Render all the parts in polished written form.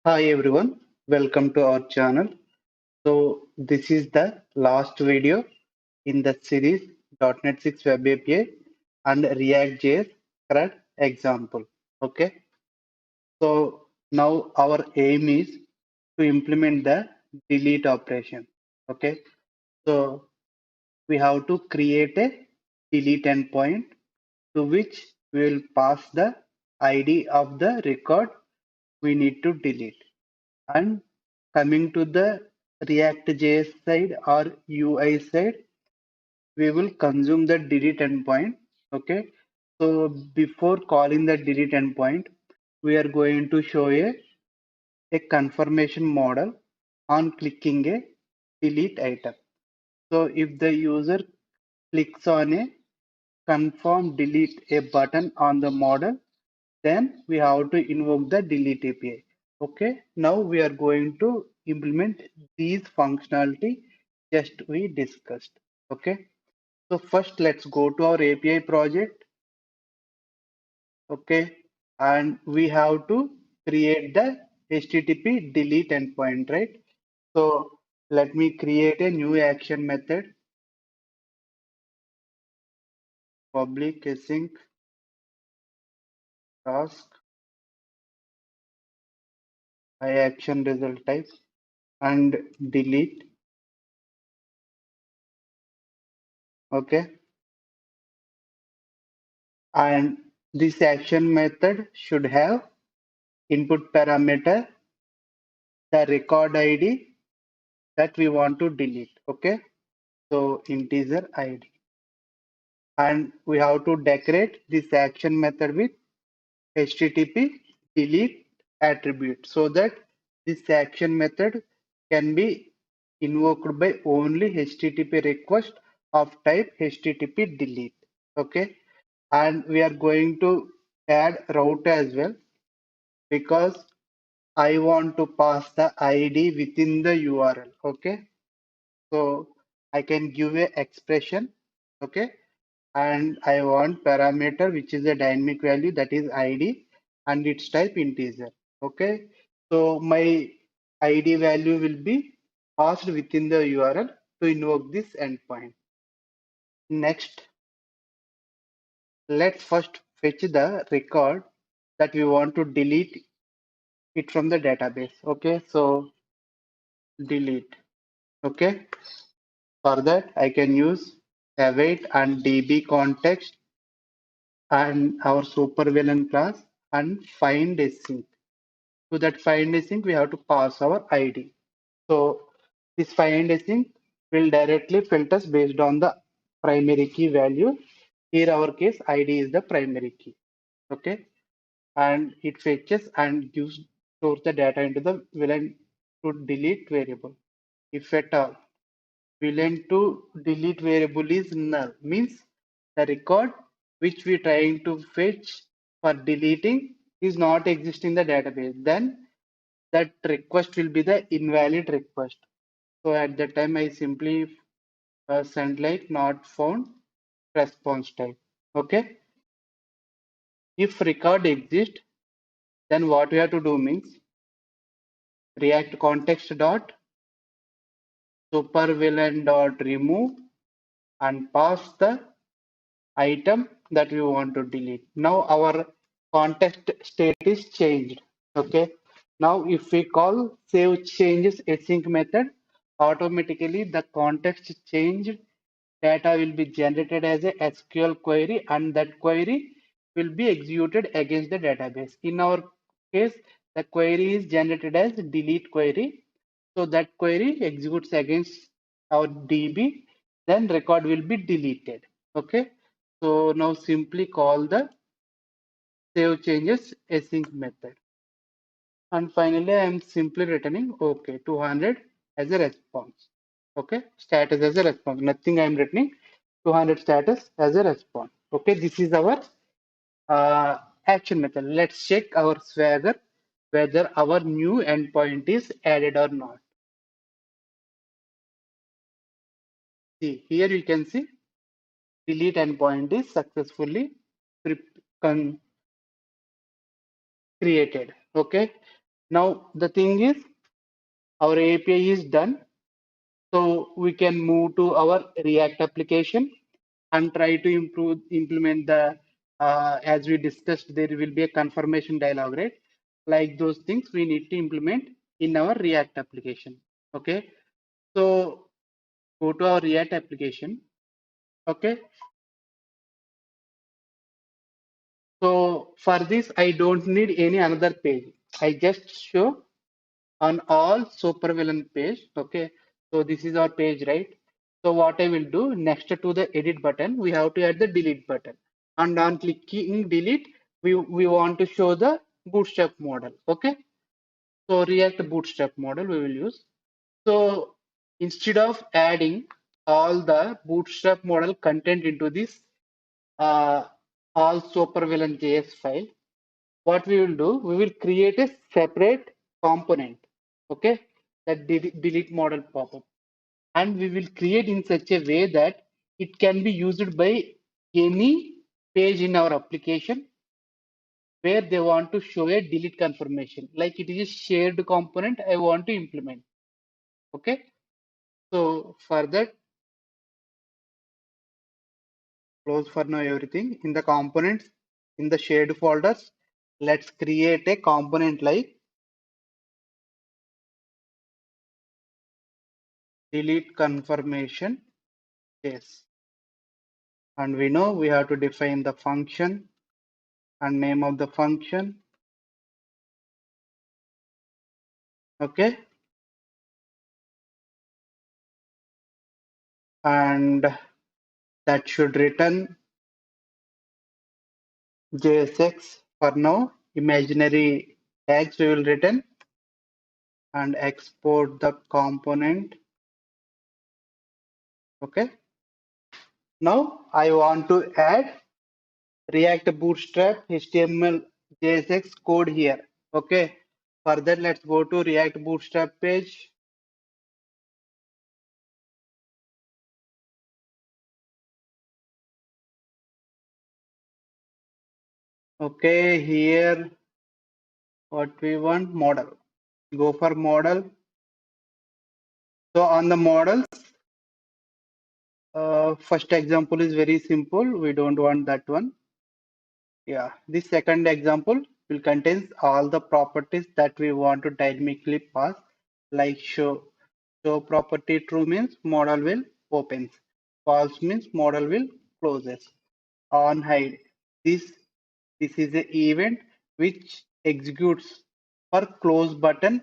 Hi everyone, welcome to our channel. So this is the last video in the series .NET 6 Web API and React.js CRUD example. Okay, so now our aim is to implement the delete operation. Okay, so we have to create a delete endpoint to which we will pass the ID of the record we need to delete. And coming to the React.js side or UI side, we will consume the delete endpoint. Okay. So before calling the delete endpoint, we are going to show a confirmation model on clicking a delete item. So if the user clicks on a confirm delete a button on the model, then we have to invoke the delete API. Okay, now we are going to implement these functionality just we discussed. Okay, so first let's go to our API project. Okay, and we have to create the HTTP delete endpoint, right? So let me create a new action method, public async task I action result type and delete. Okay, and this action method should have input parameter, the record ID that we want to delete. Okay, so integer ID, and we have to decorate this action method with HTTP delete attribute so that this action method can be invoked by only HTTP request of type HTTP delete. Okay, and we are going to add route as well because I want to pass the ID within the URL. Okay, so I can give a expression. Okay, and I want parameter which is a dynamic value, that is ID, and its type integer. Okay, so my ID value will be passed within the URL to invoke this endpoint. Next, let's first fetch the record that we want to delete it from the database. Okay, so delete. Okay, for that I can use await and db context and our supervillain class and find async. To that find async, we have to pass our ID. So this find async will directly filters based on the primary key value. Here our case ID is the primary key. Okay, and it fetches and gives stores the data into the villain to delete variable. If at all villain to delete variable is null, means the record which we trying to fetch for deleting is not exist in the database, then that request will be the invalid request. So at that time I simply send like not found response type. Okay, if record exists, then what we have to do means react context dot supervillain dot remove and pass the item that we want to delete. Now our context state is changed. Okay. Now if we call save changes async method, automatically the context changed data will be generated as a SQL query and that query will be executed against the database. In our case, the query is generated as delete query. So that query executes against our DB, then record will be deleted. Okay. So now simply call the save changes async method. And finally, I am simply returning OK 200 as a response. Okay, status as a response. Nothing I am returning 200 status as a response. Okay, this is our action method. Let's check our Swagger whether our new endpoint is added or not. See, here you can see delete endpoint is successfully created. Okay, Now the thing is our API is done. So we can move to our React application and try to implement the, as we discussed, there will be a confirmation dialog, right? Like those things we need to implement in our React application. Okay. So go to our React application. Okay. So for this, I don't need any another page. I just show on all supervillain page. Okay, so this is our page, right? So what I will do, next to the edit button, we have to add the delete button, and on clicking delete, we want to show the bootstrap model. Okay, so React bootstrap model we will use. So instead of adding all the bootstrap model content into this uh, all supervillain JS file, what we will do, we will create a separate component, okay, that delete model pop-up, and we will create in such a way that it can be used by any page in our application where they want to show a delete confirmation, like it is a shared component I want to implement. Okay, so for that, close for now everything in the components in the shared folders. Let's create a component like delete confirmation. Yes. And we know we have to define the function and name of the function. Okay. And that should return JSX for now. Imaginary tags we will return and export the component. Okay. Now I want to add React Bootstrap HTML JSX code here. Okay. For that, let's go to React Bootstrap page. Okay, here what we want, model. Go for model. So on the models, first example is very simple. We don't want that one. Yeah, this second example will contains all the properties that we want to dynamically pass, like show. Show property true means model will opens. False means model will closes. On hide. This this is a event which executes for close button.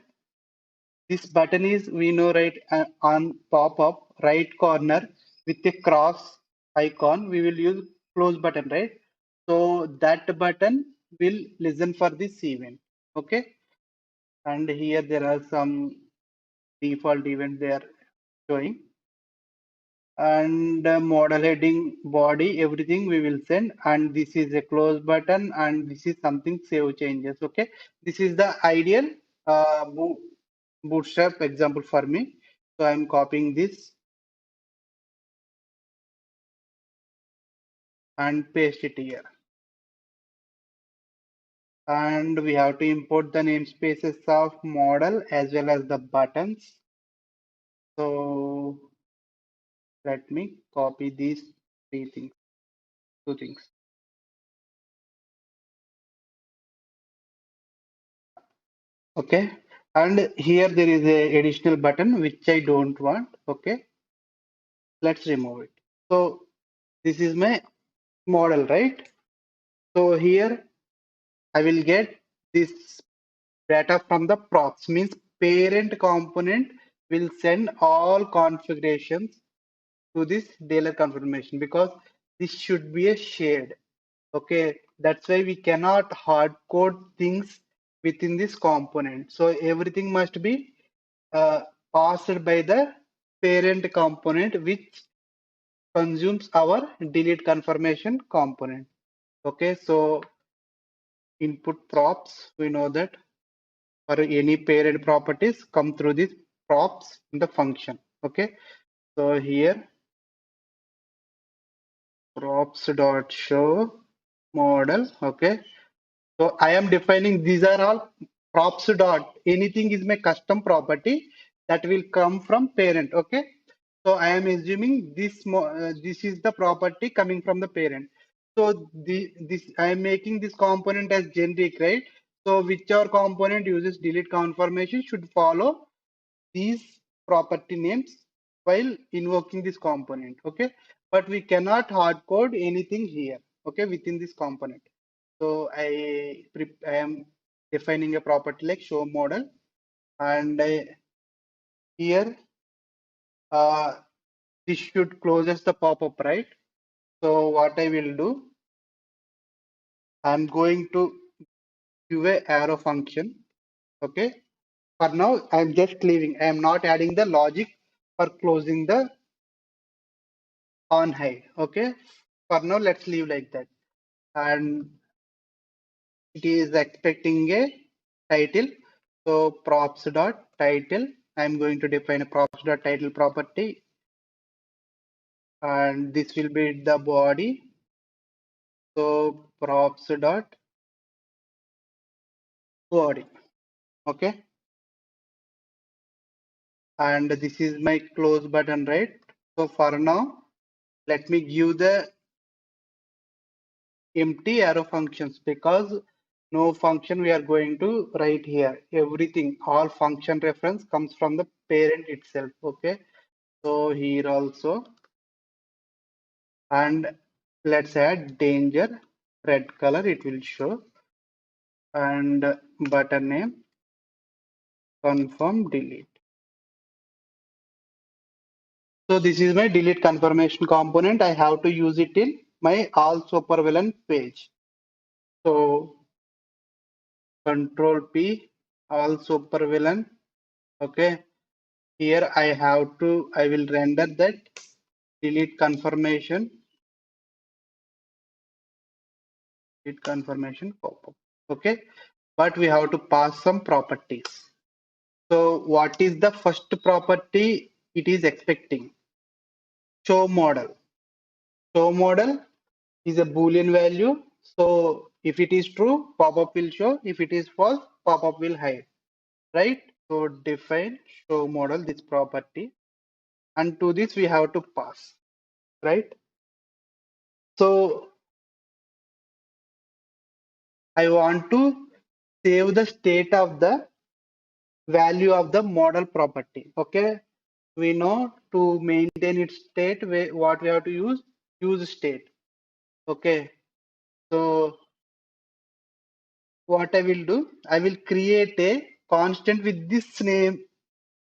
This button is, we know, right, on pop-up right corner with a cross icon. We will use close button, right? So that button will listen for this event. Okay. And here there are some default events they are showing. And model heading, body, everything we will send. And this is a close button, and this is something save changes. Okay. This is the ideal uh, bootstrap example for me. So I'm copying this and paste it here. And we have to import the namespaces of model as well as the buttons. So let me copy these two things. Okay. And here there is a additional button which I don't want. Okay. Let's remove it. So this is my model, right? So here I will get this data from the props, means parent component will send all configurations to this DeleteConfirmation, because this should be a shared. Okay, that's why we cannot hard code things within this component. So everything must be uh, passed by the parent component, which consumes our DeleteConfirmation component. Okay, so input props, we know that for any parent properties come through these props in the function. Okay, so here props dot show model. Okay, so I am defining these are all props dot anything is my custom property that will come from parent. Okay, so I am assuming this is the property coming from the parent. So this I am making this component as generic, right? So whichever component uses delete confirmation should follow these property names while invoking this component. Okay, but we cannot hard code anything here, okay, within this component. So I am defining a property like show model, and here uh, this should closes the pop-up, right? So what I will do, I'm going to give a arrow function. Okay, for now I'm just leaving, I am not adding the logic for closing the on hide. Okay, for now let's leave like that. And it is expecting a title. So props dot title, I'm going to define a props dot title property, and this will be the body. So props dot body. Okay, and this is my close button, right? So for now, let me give the empty arrow functions, because no function we are going to write here. Everything, all function reference comes from the parent itself. Okay, so here also, and let's add danger, red color it will show, and button name confirm delete. So this is my delete confirmation component. I have to use it in my all supervillain page. So control P, all supervillain. Okay, here I will render that delete confirmation pop-up. Okay, but we have to pass some properties. So what is the first property it is expecting? Show model. Show model is a Boolean value. So if it is true, pop-up will show. If it is false, pop-up will hide. Right? So define show model this property, and to this we have to pass. Right? So I want to save the state of the value of the model property. Okay, we know to maintain its state, what we have to use state. Okay, so what I will do, I will create a constant with this name.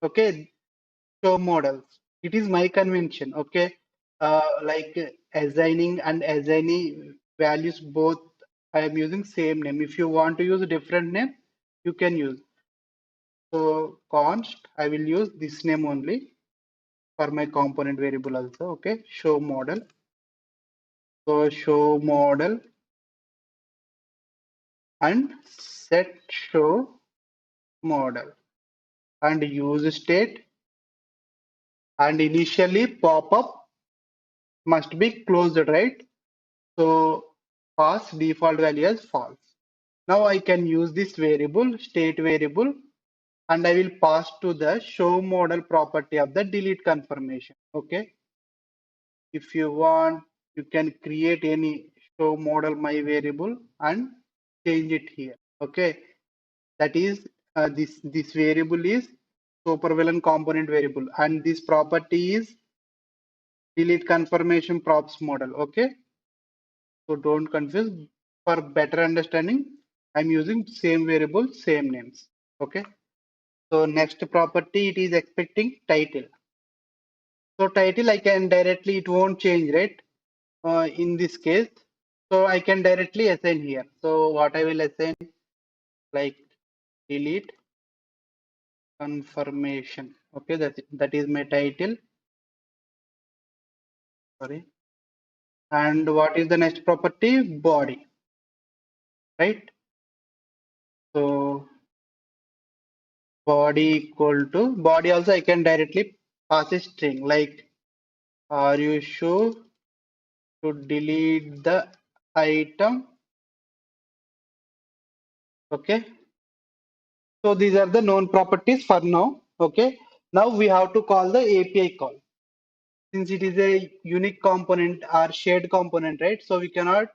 Okay, show models. It is my convention. Okay, like assigning and assigning values both. I am using same name. If you want to use a different name, you can use. So const, I will use this name only for my component variable also. Okay, show model. So show model and set show model and use state, and initially pop-up must be closed, right? So pass default value as false. Now I can use this variable, state variable, and I will pass to the show model property of the delete confirmation. Okay, if you want, you can create any show model my variable and change it here. Okay, that is this variable is supervillain component variable, and this property is delete confirmation props model. Okay, so don't confuse. For better understanding, I'm using same variable, same names. Okay, so next property, it is expecting title. So title I can directly, it won't change, right? In this case, so I can directly assign here. So what I will assign, like delete confirmation. Okay, that is my title. Sorry. And what is the next property? Body, right? So body equal to body, also I can directly pass a string like, are you sure to delete the item? Okay, So these are the known properties for now. Okay. Now we have to call the API call. Since it is a unique component or shared component, right? So we cannot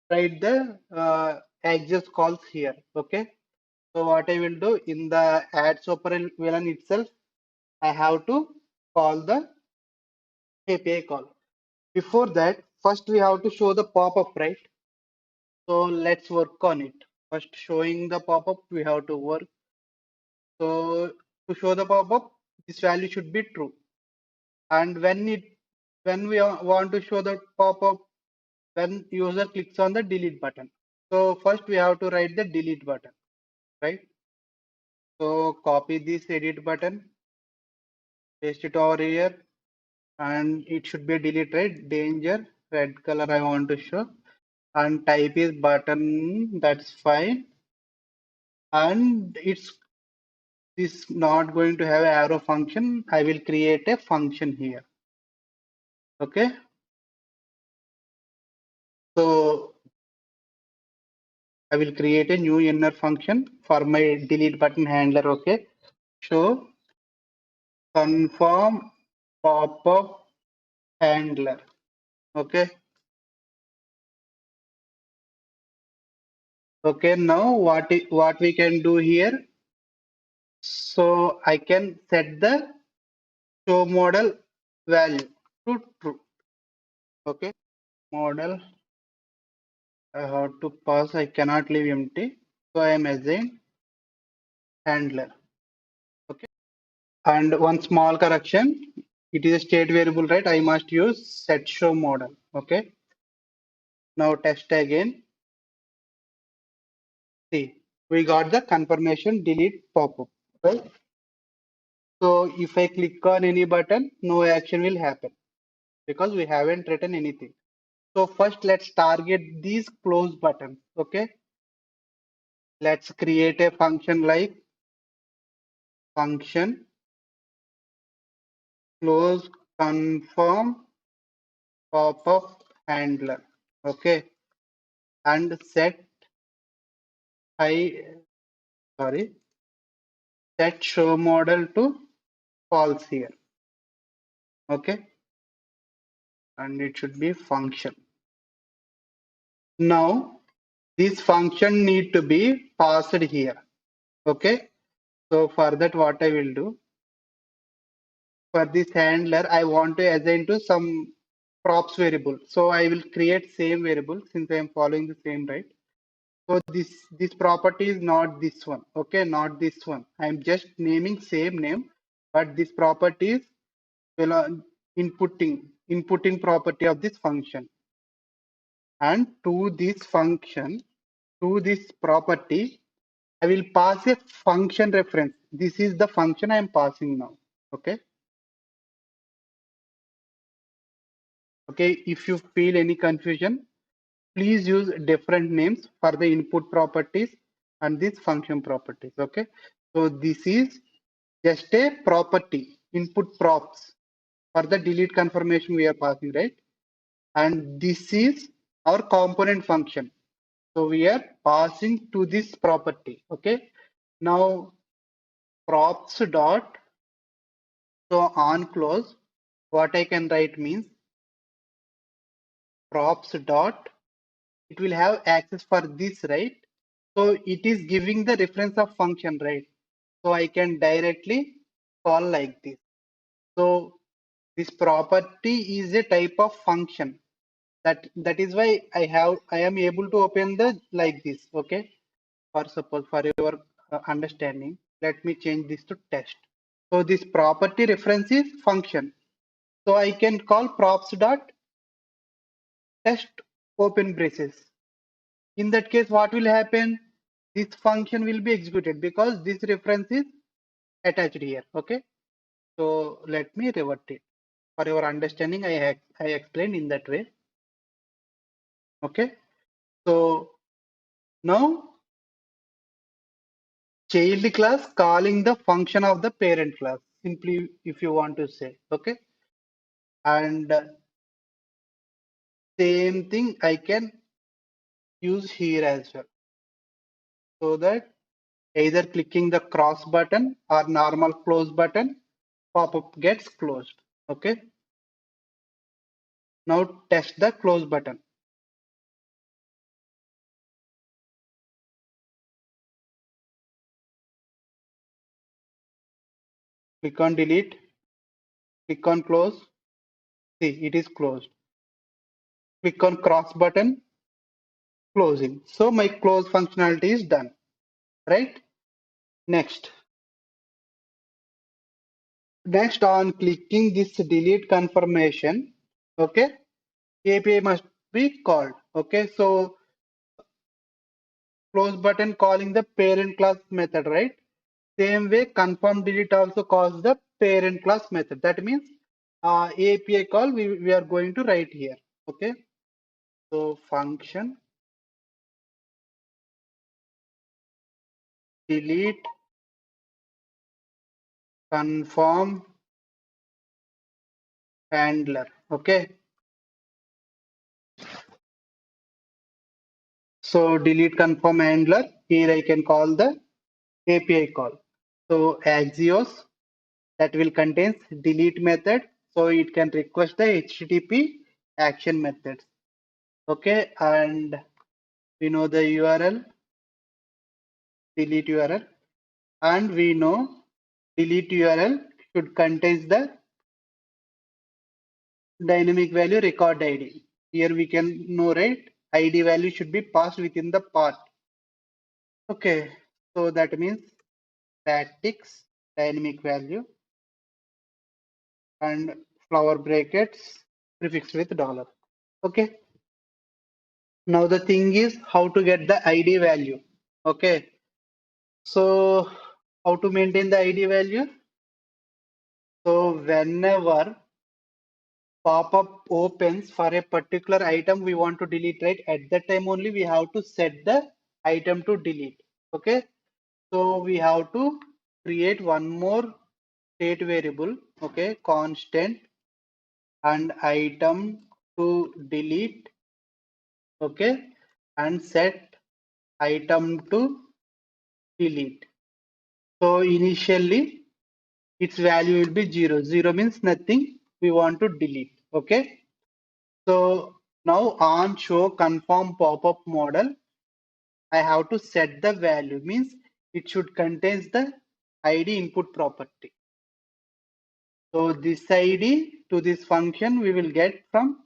write the access calls here. Okay. So what I will do in the add supervillain itself, I have to call the API call. Before that, first we have to show the pop-up, right? So let's work on it. First showing the pop-up, we have to work. So to show the pop-up, this value should be true. And when we want to show the pop-up, when user clicks on the delete button. So first we have to write the delete button, right? So copy this edit button, paste it over here, and it should be delete, right? Danger, red color I want to show, and type is button, that's fine. And it's this not going to have arrow function. I will create a function here. Okay. So I will create a new inner function for my delete button handler. Okay. Show confirm pop-up handler. Okay. Okay. Now what we can do here? So I can set the show model value to true. Okay. Model I have to pass. I cannot leave empty. So I am assign handler. Okay. And one small correction. It is a state variable, right? I must use set show model. Okay. Now test again. See, we got the confirmation delete pop-up, right? So if I click on any button, no action will happen because we haven't written anything. So first let's target these close buttons. Okay. Let's create a function like function close confirm pop-up handler. Okay. And set I sorry set show model to false here. Okay. And it should be function. Now this function need to be passed here. Okay. So for that what I will do, for this handler I want to assign to some props variable. So I will create same variable since I am following the same, right? So this property is not this one. Okay, not this one. I am just naming same name, but this property is inputting property of this function. And to this function, to this property, I will pass a function reference. This is the function I am passing now. Okay. Okay. If you feel any confusion, please use different names for the input properties and this function properties. Okay. So this is just a property, input props for the delete confirmation we are passing, right? And this is our component function. So we are passing to this property. Okay. Now props dot, so on close, what I can write means props dot, it will have access for this, right? So it is giving the reference of function, right? So I can directly call like this. So this property is a type of function. That is why I am able to open the like this. Okay. For suppose for your understanding, let me change this to test. So this property reference is function. So I can call props dot test open braces. In that case, what will happen? This function will be executed because this reference is attached here. Okay. So let me revert it. For your understanding, I explained in that way. Okay. So now child class calling the function of the parent class. Simply, if you want to say, okay. And same thing I can use here as well. So that Either clicking the cross button or normal close button, pop-up gets closed. Okay. Now test the close button. Click on delete, click on close. See, it is closed. Click on cross button, closing. So my close functionality is done, right? Next. Next, on clicking this delete confirmation, okay, API must be called. Okay, so close button calling the parent class method, right? Same way, confirm delete also calls the parent class method. That means API call we are going to write here. Okay, so function delete confirm handler. Okay, so delete confirm handler. Here I can call the API call. So Axios that will contains delete method, so it can request the HTTP action methods. Okay, and we know the URL, delete URL, and we know delete URL should contains the dynamic value record ID. Here we can know, right? ID value should be passed within the path. Okay, so that means statics dynamic value and flower brackets prefixed with dollar. Okay. Now the thing is how to get the ID value. Okay. So how to maintain the ID value? So whenever pop-up opens for a particular item we want to delete, right? At that time only we have to set the item to delete. Okay. So we have to create one more state variable. Okay. Constant and item to delete. Okay. And set item to delete. So initially its value will be 0. 0 means nothing. We want to delete. Okay. So now on show confirm pop-up model, I have to set the value, means it should contains the ID input property. So this ID to this function we will get from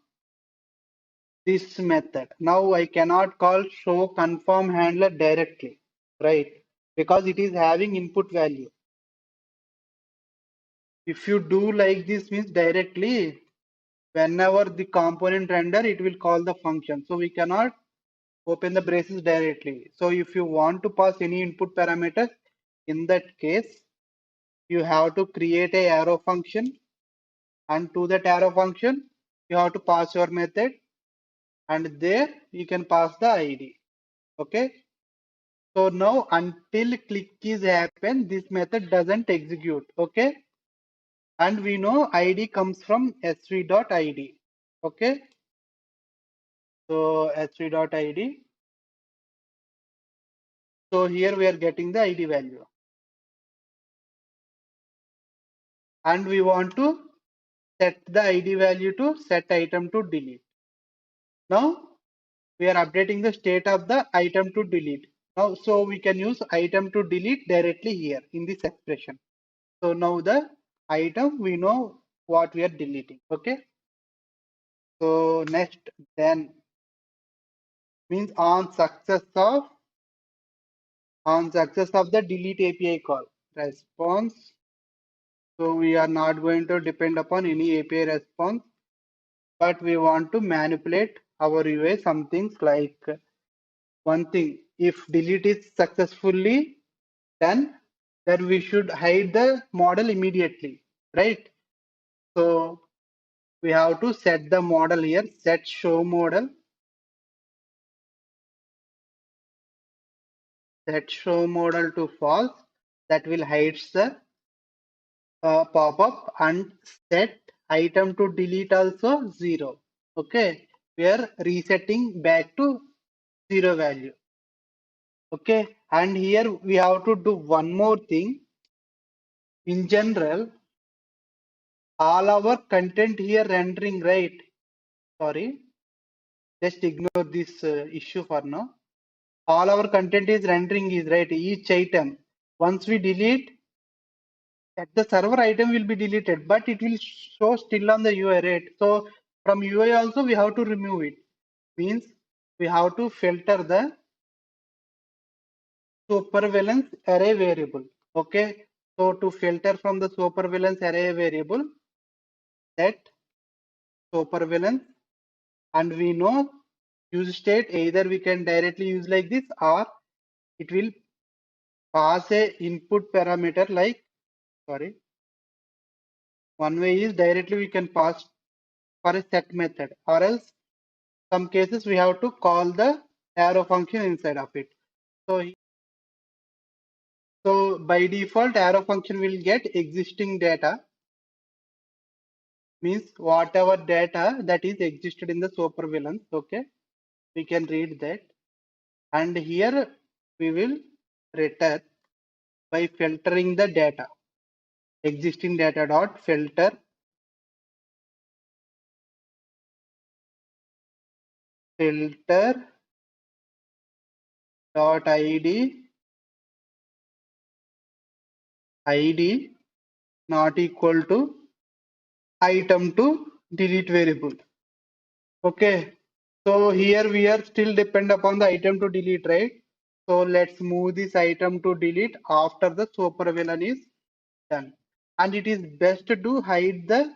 this method. Now I cannot call show confirm handler directly, right? Because it is having input value. If you do like this means directly, whenever the component render, it will call the function. So we cannot open the braces directly. So if you want to pass any input parameters, in that case, you have to create a arrow function, and to that arrow function, you have to pass your method, and there you can pass the ID. Okay. So now until click is happen, this method doesn't execute. Okay. And we know ID comes from s3.id. Okay. So s3.id. So here we are getting the ID value. And we want to set the ID value to set item to delete. Now we are updating the state of the item to delete. Now, so we can use item to delete directly here in this expression. So now the item we know what we are deleting. Okay. So next then means on success of the delete API call response. So we are not going to depend upon any API response, but we want to manipulate our UI some things like one thing. If delete is successfully done, then we should hide the model immediately, right? So we have to set the model here, set show model, set show model to false. That will hide the pop-up, and set item to delete also 0. Okay, we are resetting back to 0 value. Okay, and here we have to do one more thing. In general, all our content here rendering, right? Sorry, just ignore this issue for now. All our content is rendering is right, each item. Once we delete, at the server item will be deleted, but it will show still on the UI, right? So from UI also we have to remove it. Means we have to filter the supervillains array variable. Okay. So to filter from the supervillains array variable, that supervillains, and we know use state, either we can directly use like this, or it will pass a input parameter like, sorry, one way is directly we can pass for a set method, or else some cases we have to call the arrow function inside of it. So by default arrow function will get existing data, means whatever data that is existed in the supervillains. Okay, we can read that, and here we will return by filtering the data, existing data dot filter dot id not equal to item to delete variable. Okay, so here we are still depend upon the item to delete, right? So let's move this item to delete after the supervillain is done. And it is best to hide the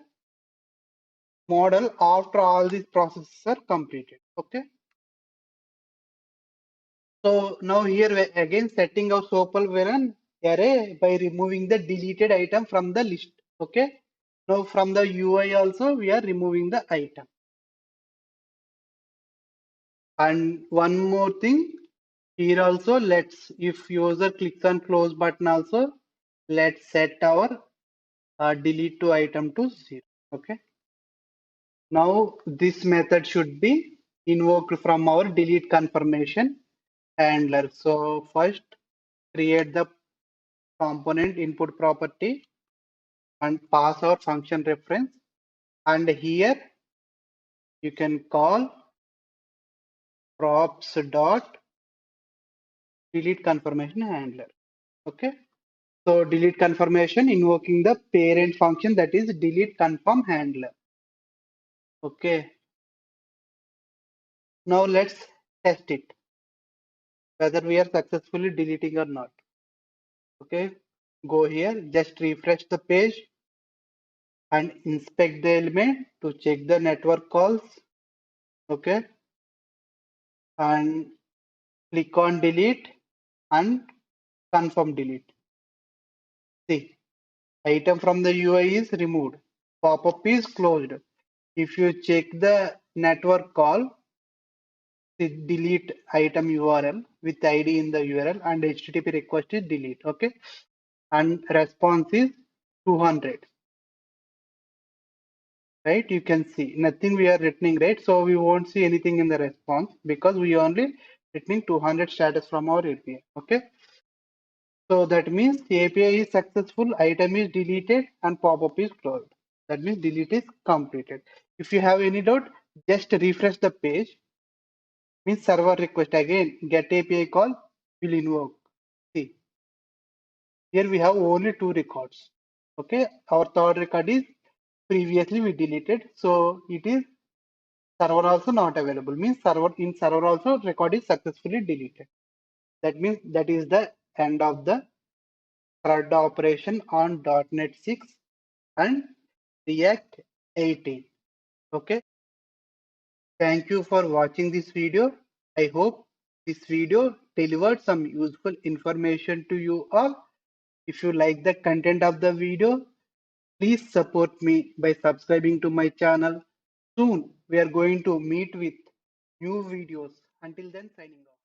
model after all these processes are completed. Okay. So now here we again setting our supervillain array by removing the deleted item from the list. Okay. Now from the UI also we are removing the item. And one more thing, here also let's, if user clicks on close button also, let's set our delete to item to 0. Okay. Now this method should be invoked from our delete confirmation handler. So first create the component input property and pass our function reference. And here you can call props dot delete confirmation handler. Okay. So delete confirmation invoking the parent function, that is delete confirm handler. Okay. Now let's test it, whether we are successfully deleting or not. Okay. Go here, just refresh the page and inspect the element to check the network calls. Okay. And click on delete and confirm delete. See, item from the UI is removed. Pop-up is closed. If you check the network call, delete item URL with ID in the URL and HTTP request is delete. Okay. And response is 200. Right. You can see nothing we are returning, right? So we won't see anything in the response because we only returning 200 status from our API. Okay. So that means the API is successful, item is deleted and pop-up is closed. That means delete is completed. If you have any doubt, just refresh the page. Means server request again, get API call will invoke. See, here we have only 2 records. Okay, our third record is previously we deleted, so it is server also not available. Means server also record is successfully deleted. That means that is the end of the CRUD operation on .NET 6 and React 18. Okay, thank you for watching this video. I hope this video delivered some useful information to you all. If you like the content of the video, please support me by subscribing to my channel. Soon we are going to meet with new videos. Until then, signing off.